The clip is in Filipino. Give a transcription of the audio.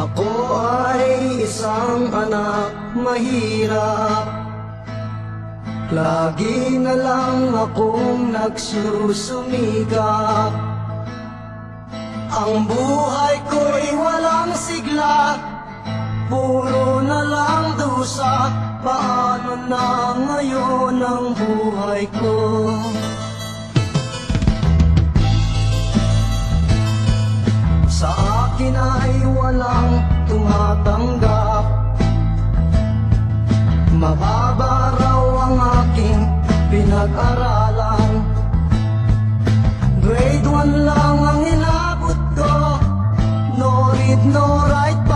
Ako ay isang anak mahirap, lagi na lang akong nagsusumikap. Ang buhay ko'y walang sigla, puro na lang dusa. Paano na ngayon ang buhay ko? Sa akin ay walang tumatanggap, mababa raw ang aking pinag-aralan. Grade 1 lang ang inabot ko, no read, no write.